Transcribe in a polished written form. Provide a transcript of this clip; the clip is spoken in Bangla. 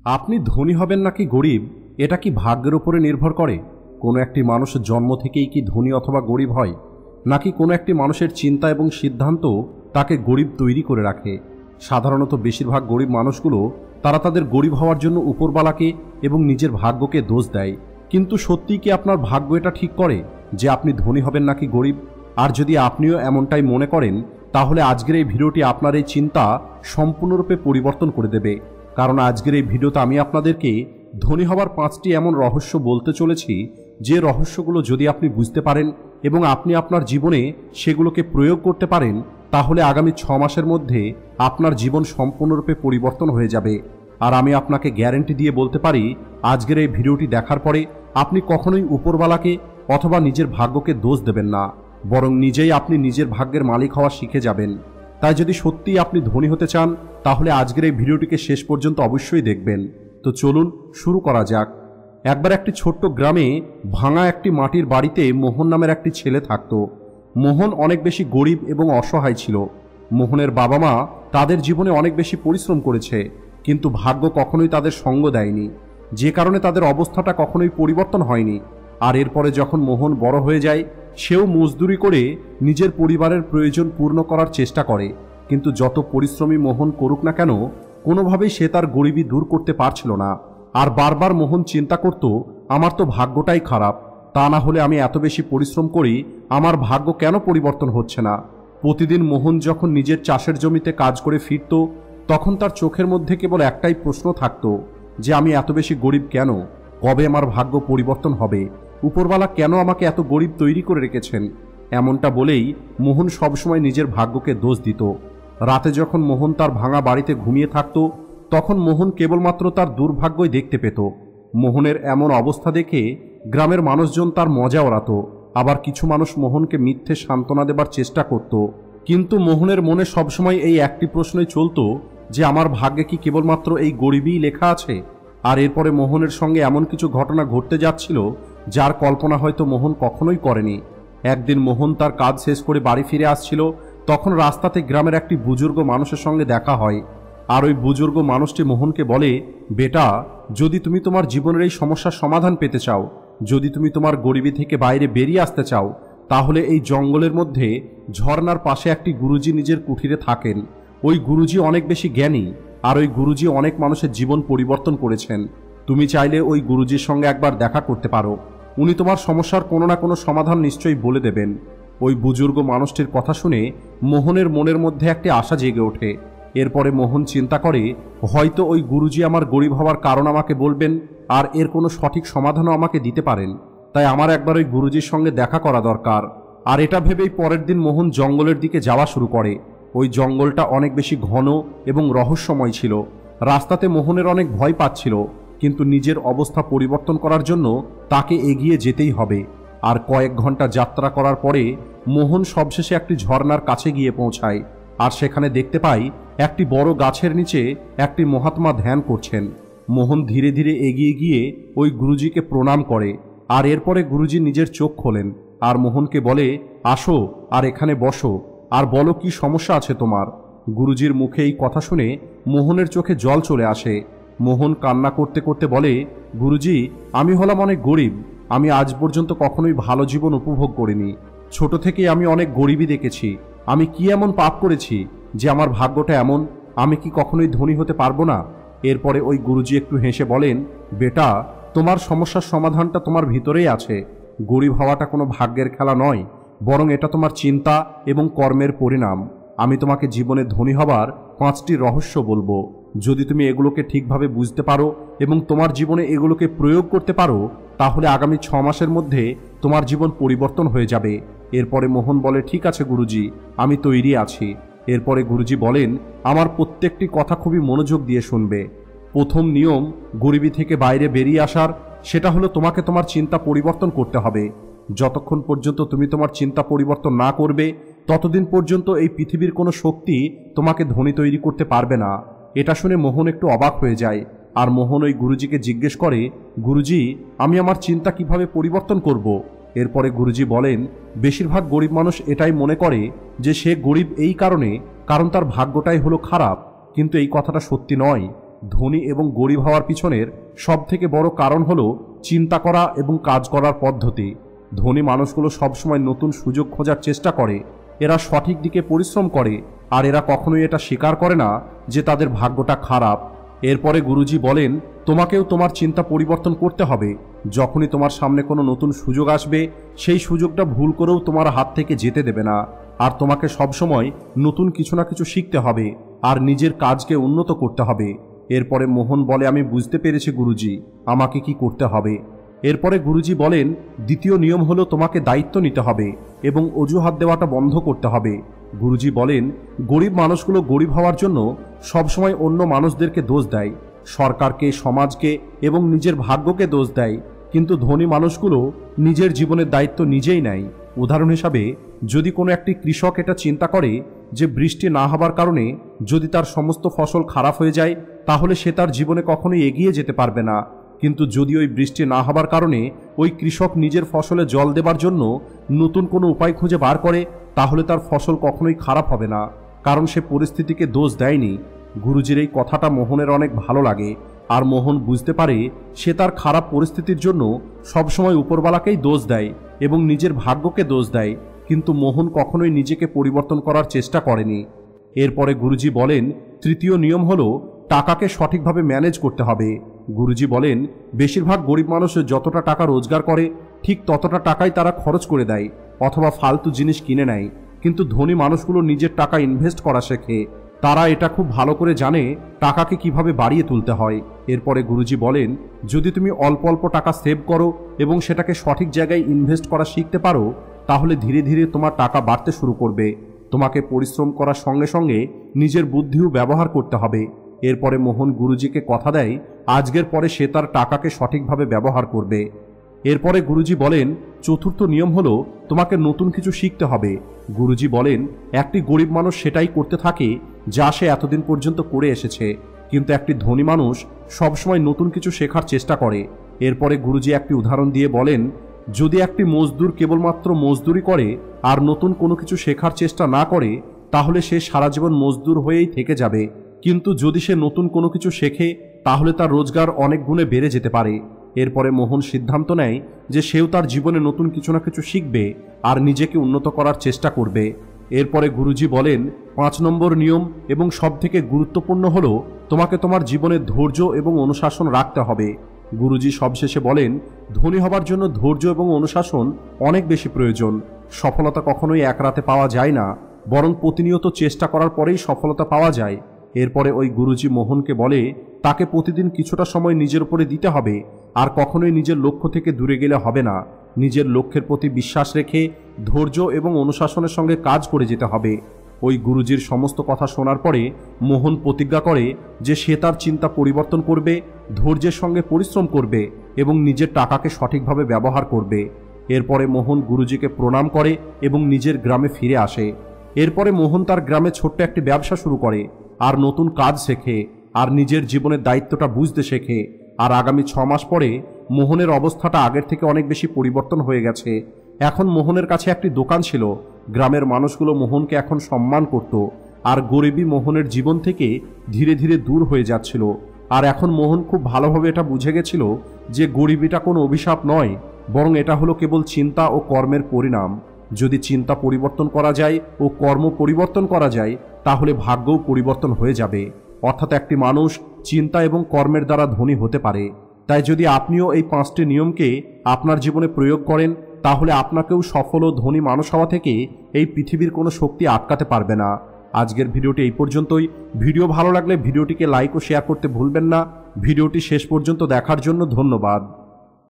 আপনি ধনী হবেন নাকি গরিব, এটা কি ভাগ্যের উপরে নির্ভর করে? কোনো একটি মানুষের জন্ম থেকেই কি ধনী অথবা গরিব হয়, নাকি কোনো একটি মানুষের চিন্তা এবং সিদ্ধান্ত তাকে গরিব তৈরি করে রাখে? সাধারণত বেশিরভাগ গরিব মানুষগুলো তারা তাদের গরিব হওয়ার জন্য উপরবালাকে এবং নিজের ভাগ্যকে দোষ দেয়। কিন্তু সত্যিই কি আপনার ভাগ্য এটা ঠিক করে যে আপনি ধনী হবেন নাকি গরিব? আর যদি আপনিও এমনটাই মনে করেন, তাহলে আজকের এই ভিডিওটি আপনার এই চিন্তা সম্পূর্ণরূপে পরিবর্তন করে দেবে। কারণ আজকের এই ভিডিওতে আমি আপনাদেরকে ধনী হবার 5টি এমন রহস্য বলতে চলেছি, যে রহস্যগুলো যদি আপনি বুঝতে পারেন এবং আপনি আপনার জীবনে সেগুলোকে প্রয়োগ করতে পারেন, তাহলে আগামী 6 মাসের মধ্যে আপনার জীবন সম্পূর্ণরূপে পরিবর্তন হয়ে যাবে। আর আমি আপনাকে গ্যারান্টি দিয়ে বলতে পারি, আজকের এই ভিডিওটি দেখার পরে আপনি কখনোই উপরওয়ালাকে অথবা নিজের ভাগ্যকে দোষ দেবেন না, বরং নিজেই আপনি নিজের ভাগ্যের মালিক হওয়া শিখে যাবেন। তাই যদি সত্যিই আপনি ধনী হতে চান, তাহলে আজকের এই ভিডিওটিকে শেষ পর্যন্ত অবশ্যই দেখবেন। তো চলুন শুরু করা যাক। একবার একটি ছোট্ট গ্রামে ভাঙা একটি মাটির বাড়িতে মোহন নামের একটি ছেলে থাকত। মোহন অনেক বেশি গরিব এবং অসহায় ছিল। মোহনের বাবা মা তাদের জীবনে অনেক বেশি পরিশ্রম করেছে, কিন্তু ভাগ্য কখনোই তাদের সঙ্গ দেয়নি, যে কারণে তাদের অবস্থাটা কখনোই পরিবর্তন হয়নি। আর এরপরে যখন মোহন বড় হয়ে যায়, সেও মজদুরি করে নিজের পরিবারের প্রয়োজন পূর্ণ করার চেষ্টা করে। কিন্তু যত পরিশ্রমী মোহন করুক না কেন, কোনোভাবেই সে তার গরিবি দূর করতে পারছিল না। আর বারবার মোহন চিন্তা করত, আমার তো ভাগ্যটাই খারাপ, তা না হলে আমি এত বেশি পরিশ্রম করি, আমার ভাগ্য কেন পরিবর্তন হচ্ছে না? প্রতিদিন মোহন যখন নিজের চাষের জমিতে কাজ করে ফিরত, তখন তার চোখের মধ্যে কেবল একটাই প্রশ্ন থাকত, যে আমি এত বেশি গরিব কেন? কবে আমার ভাগ্য পরিবর্তন হবে? উপরওয়ালা কেন আমাকে এত গরিব তৈরি করে রেখেছেন? এমনটা বলেই মোহন সবসময় নিজের ভাগ্যকে দোষ দিত। রাতে যখন মোহন তার ভাঙা বাড়িতে ঘুমিয়ে থাকত, তখন মোহন কেবলমাত্র তার দুর্ভাগ্যই দেখতে পেত। মোহনের এমন অবস্থা দেখে গ্রামের মানুষজন তার মজা ওড়াত। আবার কিছু মানুষ মোহনকে মিথ্যে সান্ত্বনা দেবার চেষ্টা করত। কিন্তু মোহনের মনে সবসময় এই একটি প্রশ্নই চলত, যে আমার ভাগ্যে কি কেবলমাত্র এই গরিবই লেখা আছে? আর এরপরে মোহনের সঙ্গে এমন কিছু ঘটনা ঘটতে যাচ্ছিল, যার কল্পনা হয়তো মোহন কখনোই করেনি। একদিন মোহন তার কাজ শেষ করে বাড়ি ফিরে আসছিল, তখন রাস্তাতে গ্রামের একটি বুজুর্গ মানুষের সঙ্গে দেখা হয়। আর ওই বুজুর্গ মানুষটি মোহনকে বলে, বেটা, যদি তুমি তোমার জীবনের এই সমস্যার সমাধান পেতে চাও, যদি তুমি তোমার গরিবি থেকে বাইরে বেরিয়ে আসতে চাও, তাহলে এই জঙ্গলের মধ্যে ঝর্ণার পাশে একটি গুরুজি নিজের কুঠিরে থাকেন। ওই গুরুজি অনেক বেশি জ্ঞানী, আর ওই গুরুজি অনেক মানুষের জীবন পরিবর্তন করেছেন। তুমি চাইলে ওই গুরুজির সঙ্গে একবার দেখা করতে পারো, উনি তোমার সমস্যার কোনো না কোনো সমাধান নিশ্চয়ই বলে দেবেন। ওই বুজুর্গ মানুষটির কথা শুনে মোহনের মনের মধ্যে একটি আশা জেগে ওঠে। এরপরে মোহন চিন্তা করে, হয়তো ওই গুরুজি আমার গরিব হওয়ার কারণ আমাকে বলবেন, আর এর কোনো সঠিক সমাধানও আমাকে দিতে পারেন। তাই আমার একবার ওই গুরুজির সঙ্গে দেখা করা দরকার। আর এটা ভেবেই পরের দিন মোহন জঙ্গলের দিকে যাওয়া শুরু করে। ওই জঙ্গলটা অনেক বেশি ঘন এবং রহস্যময় ছিল। রাস্তাতে মোহনের অনেক ভয় পাচ্ছিল, কিন্তু নিজের অবস্থা পরিবর্তন করার জন্য তাকে এগিয়ে যেতেই হবে। আর কয়েক ঘন্টা যাত্রা করার পরে মোহন সবশেষে একটি ঝর্ণার কাছে গিয়ে পৌঁছায়। আর সেখানে দেখতে পাই, একটি বড় গাছের নিচে একটি মহাত্মা ধ্যান করছেন। মোহন ধীরে ধীরে এগিয়ে গিয়ে ওই গুরুজিকে প্রণাম করে। আর এরপরে গুরুজি নিজের চোখ খোলেন আর মোহনকে বলে, আসো আর এখানে বসো, আর বলো কি সমস্যা আছে তোমার। গুরুজির মুখে এই কথা শুনে মোহনের চোখে জল চলে আসে। মোহন কান্না করতে করতে বলে, গুরুজি, আমি হলাম অনেক গরিব, আমি আজ পর্যন্ত কখনোই ভালো জীবন উপভোগ করিনি। ছোট থেকেই আমি অনেক গরিবই দেখেছি। আমি কি এমন পাপ করেছি যে আমার ভাগ্যটা এমন? আমি কি কখনোই ধনী হতে পারবো না? এরপরে ওই গুরুজি একটু হেসে বলেন, বেটা, তোমার সমস্যার সমাধানটা তোমার ভিতরেই আছে। গরিব হওয়াটা কোনো ভাগ্যের খেলা নয়, বরং এটা তোমার চিন্তা এবং কর্মের পরিণাম। আমি তোমাকে জীবনে ধনী হবার 5টি রহস্য বলবো। যদি তুমি এগুলোকে ঠিকভাবে বুঝতে পারো এবং তোমার জীবনে এগুলোকে প্রয়োগ করতে পারো, তাহলে আগামী 6 মাসের মধ্যে তোমার জীবন পরিবর্তন হয়ে যাবে। এরপরে মোহন বলে, ঠিক আছে গুরুজি, আমি তৈরি আছি। এরপরে গুরুজি বলেন, আমার প্রত্যেকটি কথা খুবই মনোযোগ দিয়ে শুনবে। প্রথম নিয়ম গরিবি থেকে বাইরে বেরিয়ে আসার, সেটা হলো তোমাকে তোমার চিন্তা পরিবর্তন করতে হবে। যতক্ষণ পর্যন্ত তুমি তোমার চিন্তা পরিবর্তন না করবে, ততদিন পর্যন্ত এই পৃথিবীর কোনো শক্তি তোমাকে ধনী তৈরি করতে পারবে না। এটা শুনে মোহন একটু অবাক হয়ে যায়। আর মোহন ওই গুরুজিকে জিজ্ঞেস করে, গুরুজি, আমি আমার চিন্তা কিভাবে পরিবর্তন করব? এরপরে গুরুজি বলেন, বেশিরভাগ গরিব মানুষ এটাই মনে করে যে সে গরিব এই কারণ তার ভাগ্যটাই হলো খারাপ। কিন্তু এই কথাটা সত্যি নয়। ধনী এবং গরিব হওয়ার পিছনের সবথেকে বড় কারণ হলো চিন্তা করা এবং কাজ করার পদ্ধতি। ধনী মানুষগুলো সবসময় নতুন সুযোগ খোঁজার চেষ্টা করে, এরা সঠিক দিকে পরিশ্রম করে, আর এরা কখনোই এটা স্বীকার করে না যে তাদের ভাগ্যটা খারাপ। এরপরে গুরুজি বলেন, তোমাকেও তোমার চিন্তা পরিবর্তন করতে হবে। যখনই তোমার সামনে কোনো নতুন সুযোগ আসবে, সেই সুযোগটা ভুল করেও তোমার হাত থেকে যেতে দেবে না। আর তোমাকে সবসময় নতুন কিছু না কিছু শিখতে হবে আর নিজের কাজকে উন্নত করতে হবে। এরপরে মোহন বলে, আমি বুঝতে পেরেছি গুরুজি, আমাকে কি করতে হবে। এরপরে গুরুজি বলেন, দ্বিতীয় নিয়ম হলো তোমাকে দায়িত্ব নিতে হবে এবং অজুহাত দেওয়াটা বন্ধ করতে হবে। গুরুজি বলেন, গরিব মানুষগুলো গরিব হওয়ার জন্য সবসময় অন্য মানুষদেরকে দোষ দেয়, সরকারকে, সমাজকে এবং নিজের ভাগ্যকে দোষ দেয়, কিন্তু ধনী মানুষগুলো নিজের জীবনের দায়িত্ব নিজেই নেয়। উদাহরণ হিসাবে, যদি কোনো একটি কৃষক এটা চিন্তা করে যে বৃষ্টি না হবার কারণে যদি তার সমস্ত ফসল খারাপ হয়ে যায়, তাহলে সে তার জীবনে কখনোই এগিয়ে যেতে পারবে না। কিন্তু যদি ওই বৃষ্টি না হবার কারণে ওই কৃষক নিজের ফসলে জল দেবার জন্য নতুন কোনো উপায় খুঁজে বার করে, তাহলে তার ফসল কখনোই খারাপ হবে না, কারণ সে পরিস্থিতিকে দোষ দেয়নি। গুরুজির এই কথাটা মোহনের অনেক ভালো লাগে, আর মোহন বুঝতে পারে সে তার খারাপ পরিস্থিতির জন্য সবসময় উপরওয়ালাকেই দোষ দেয় এবং নিজের ভাগ্যকে দোষ দেয়, কিন্তু মোহন কখনোই নিজেকে পরিবর্তন করার চেষ্টা করেনি। এরপরে গুরুজি বলেন, তৃতীয় নিয়ম হলো টাকাকে সঠিকভাবে ম্যানেজ করতে হবে। গুরুজি বলেন, বেশিরভাগ গরিব মানুষ যতটা টাকা রোজগার করে ঠিক ততটা টাকাই তারা খরচ করে দেয় অথবা ফালতু জিনিস কিনে নেয়, কিন্তু ধনী মানুষগুলো নিজের টাকা ইনভেস্ট করা শেখে। তারা এটা খুব ভালো করে জানে টাকাকে কিভাবে বাড়িয়ে তুলতে হয়। এরপরে গুরুজি বলেন, যদি তুমি অল্প অল্প টাকা সেভ করো এবং সেটাকে সঠিক জায়গায় ইনভেস্ট করা শিখতে পারো, তাহলে ধীরে ধীরে তোমার টাকা বাড়তে শুরু করবে। তোমাকে পরিশ্রম করার সঙ্গে সঙ্গে নিজের বুদ্ধিও ব্যবহার করতে হবে। এরপরে মোহন গুরুজিকে কথা দেয় আজকের পরে সে তার টাকাকে সঠিকভাবে ব্যবহার করবে। এরপরে গুরুজি বলেন, চতুর্থ নিয়ম হলো তোমাকে নতুন কিছু শিখতে হবে। গুরুজি বলেন, একটি গরিব মানুষ সেটাই করতে থাকে যা সে এতদিন পর্যন্ত করে এসেছে, কিন্তু একটি ধনী মানুষ সবসময় নতুন কিছু শেখার চেষ্টা করে। এরপরে গুরুজি একটি উদাহরণ দিয়ে বলেন, যদি একটি মজদুর কেবলমাত্র মজদুরি করে আর নতুন কোনো কিছু শেখার চেষ্টা না করে, তাহলে সে সারা জীবন মজদুর হয়েই থেকে যাবে, কিন্তু যদি সে নতুন কোনো কিছু শেখে তাহলে তার রোজগার অনেক গুণে বেড়ে যেতে পারে। এরপরে মোহন সিদ্ধান্ত নেয় যে সেও তার জীবনে নতুন কিছু না কিছু শিখবে আর নিজেকে উন্নত করার চেষ্টা করবে। এরপরে গুরুজি বলেন, 5 নম্বর নিয়ম এবং সবথেকে গুরুত্বপূর্ণ হলো তোমাকে তোমার জীবনে ধৈর্য এবং অনুশাসন রাখতে হবে। গুরুজি সবশেষে বলেন, ধনী হবার জন্য ধৈর্য এবং অনুশাসন অনেক বেশি প্রয়োজন। সফলতা কখনোই এক রাতে পাওয়া যায় না, বরং প্রতিনিয়ত চেষ্টা করার পরেই সফলতা পাওয়া যায়। এরপরে ওই গুরুজি মোহনকে বলে তাকে প্রতিদিন কিছুটা সময় নিজের উপরে দিতে হবে আর কখনোই নিজের লক্ষ্য থেকে দূরে গেলে হবে না। নিজের লক্ষ্যের প্রতি বিশ্বাস রেখে ধৈর্য এবং অনুশাসনের সঙ্গে কাজ করে যেতে হবে। ওই গুরুজির সমস্ত কথা শোনার পরে মোহন প্রতিজ্ঞা করে যে সে তার চিন্তা পরিবর্তন করবে, ধৈর্যের সঙ্গে পরিশ্রম করবে এবং নিজের টাকাকে সঠিকভাবে ব্যবহার করবে। এরপরে মোহন গুরুজিকে প্রণাম করে এবং নিজের গ্রামে ফিরে আসে। এরপরে মোহন তার গ্রামে ছোট্ট একটি ব্যবসা শুরু করে আর নতুন কাজ শেখে আর নিজের জীবনের দায়িত্বটা বুঝতে শেখে। আর আগামী 6 মাস পরে মোহনের অবস্থাটা আগের থেকে অনেক বেশি পরিবর্তন হয়ে গেছে। এখন মোহনের কাছে একটি দোকান ছিল, গ্রামের মানুষগুলো মোহনকে এখন সম্মান করত আর গরিবী মোহনের জীবন থেকে ধীরে ধীরে দূর হয়ে যাচ্ছিল। আর এখন মোহন খুব ভালোভাবে এটা বুঝে গেছিল যে গরিবিটা কোনো অভিশাপ নয়, বরং এটা হলো কেবল চিন্তা ও কর্মের পরিণাম। যদি চিন্তা পরিবর্তন করা যায় ও কর্ম পরিবর্তন করা যায়, তাহলে ভাগ্যও পরিবর্তন হয়ে যাবে। অর্থাৎ একটি মানুষ চিন্তা এবং কর্মের দ্বারা ধনী হতে পারে। তাই যদি আপনিও এই 5টি নিয়মকে আপনার জীবনে প্রয়োগ করেন, তাহলে আপনাকেও সফল ও ধনী মানুষ হওয়া থেকে এই পৃথিবীর কোনো শক্তি আটকাতে পারবে না। আজকের ভিডিওটি এই পর্যন্তই। ভিডিও ভালো লাগলে ভিডিওটিকে লাইক ও শেয়ার করতে ভুলবেন না। ভিডিওটি শেষ পর্যন্ত দেখার জন্য ধন্যবাদ।